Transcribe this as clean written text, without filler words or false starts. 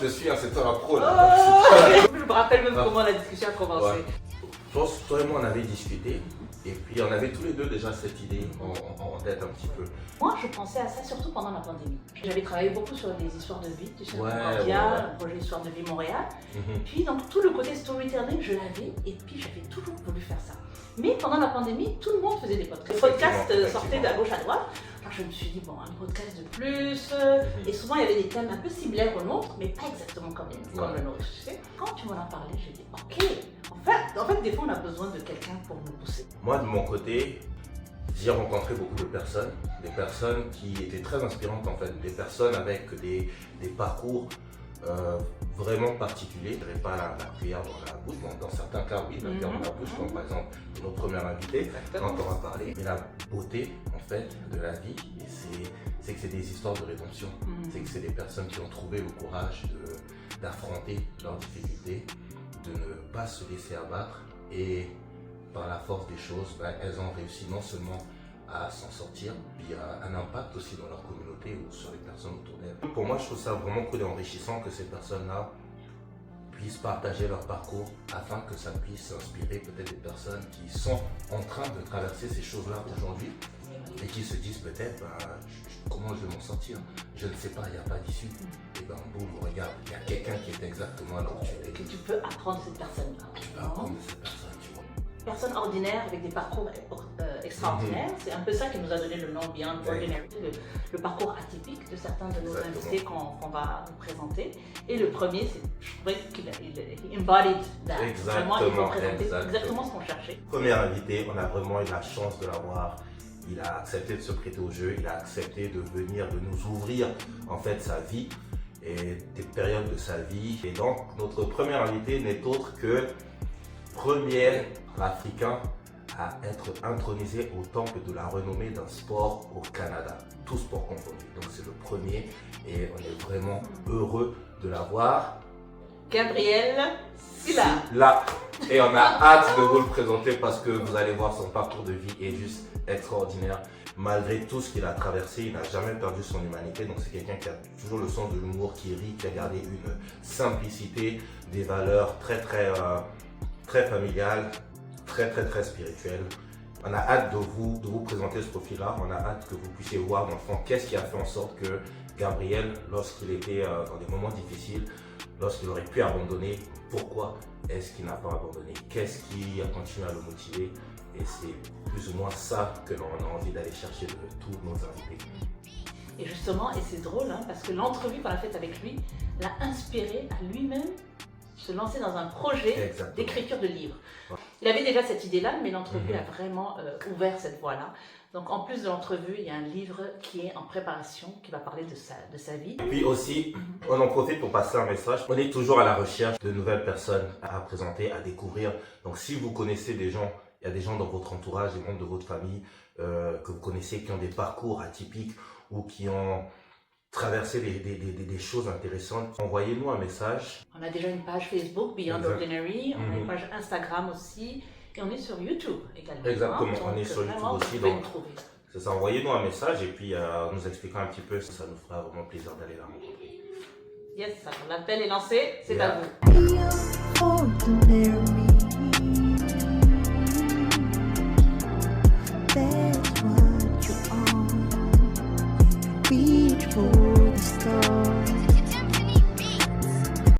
je te suis, hein, c'est toi un pro là. Je me rappelle même comment la discussion a commencé. Ouais. Je pense que toi et moi on avait discuté et puis on avait tous les deux déjà cette idée en tête un petit peu. Moi, je pensais à ça surtout pendant la pandémie. J'avais travaillé beaucoup sur des histoires de vie, tu sais, Ouais, un projet Histoire de vie Montréal. Puis donc tout le côté storytelling, je l'avais et puis j'avais toujours voulu faire ça. Mais pendant la pandémie, tout le monde faisait des podcasts. Les podcasts sortaient de gauche à droite. Alors je me suis dit, bon, un podcast de plus. Et souvent, il y avait des thèmes un peu similaires au nôtre, mais pas exactement comme le nôtre. Tu sais. Quand tu m'en as parlé, j'ai dit, ok. En fait, des fois, on a besoin de quelqu'un pour nous pousser. Moi, de mon côté, j'ai rencontré beaucoup de personnes, des personnes qui étaient très inspirantes en fait, des personnes avec des parcours vraiment particuliers. Je n'avais pas la cuillère dans la bouche, donc dans certains cas oui, la cuillère dans la bouche, comme par exemple notre première invitée, quand on va parler. Mais la beauté en fait de la vie, c'est que c'est des histoires de rédemption, c'est que c'est des personnes qui ont trouvé le courage d'affronter leurs difficultés, de ne pas se laisser abattre et par la force des choses, elles ont réussi non seulement à s'en sortir, puis un impact aussi dans leur communauté ou sur les personnes autour d'elles. Pour moi, je trouve ça vraiment cool et enrichissant que ces personnes-là puissent partager leur parcours afin que ça puisse inspirer peut-être des personnes qui sont en train de traverser ces choses-là aujourd'hui et qui se disent peut-être comment je vais m'en sortir, je ne sais pas, il n'y a pas d'issue. Et ben boum, regarde, il y a quelqu'un qui est exactement là où tu es. Que tu peux apprendre cette personne-là. Tu peux apprendre de cette personne, tu vois. Personnes ordinaires avec des parcours extraordinaires. C'est un peu ça qui nous a donné le nom Beyond Ordinary, le parcours atypique de certains de nos invités qu'on va vous présenter. Et le premier, je trouvais qu'il embodied that. Vraiment, il représentait exactement ce qu'on cherchait. Premier invité, on a vraiment eu la chance de l'avoir. Il a accepté de se prêter au jeu, il a accepté de venir, de nous ouvrir en fait sa vie et des périodes de sa vie. Et donc, notre premier invité n'est autre que premier Africain à être intronisé au temple de la renommée d'un sport au Canada, tout sport confondu. Donc c'est le premier et on est vraiment heureux de l'avoir. Gabriel Sylla. Là. Et on a hâte de vous le présenter parce que vous allez voir son parcours de vie est juste extraordinaire. Malgré tout ce qu'il a traversé, il n'a jamais perdu son humanité. Donc c'est quelqu'un qui a toujours le sens de l'humour, qui rit, qui a gardé une simplicité, des valeurs très familiales, très spirituelles. On a hâte de vous présenter ce profil-là. On a hâte que vous puissiez voir dans le fond qu'est-ce qui a fait en sorte que Gabriel, lorsqu'il était dans des moments difficiles, lorsqu'il aurait pu abandonner, pourquoi est-ce qu'il n'a pas abandonné? Qu'est-ce qui a continué à le motiver? Et c'est plus ou moins ça que l'on a envie d'aller chercher de tous nos invités. Et justement, et c'est drôle, parce que l'entrevue qu'on a faite avec lui l'a inspiré à lui-même se lancer dans un projet d'écriture de livres. Il avait déjà cette idée-là, mais l'entrevue a vraiment ouvert cette voie-là. Donc en plus de l'entrevue, il y a un livre qui est en préparation, qui va parler de sa vie. Et puis aussi, on en profite pour passer un message. On est toujours à la recherche de nouvelles personnes à présenter, à découvrir. Donc si vous connaissez des gens, il y a des gens dans votre entourage, des membres de votre famille que vous connaissez qui ont des parcours atypiques ou qui ont traversé des choses intéressantes, envoyez-nous un message. On a déjà une page Facebook, Beyond Ordinary, on a une page Instagram aussi, et on est sur YouTube également. Exactement, on est sur YouTube aussi. Donc, trouver. C'est ça, envoyez-nous un message et puis nous expliquant un petit peu, ça nous fera vraiment plaisir d'aller la rencontrer. Yes, l'appel est lancé, c'est à vous. That's what you are. Reach for the stars.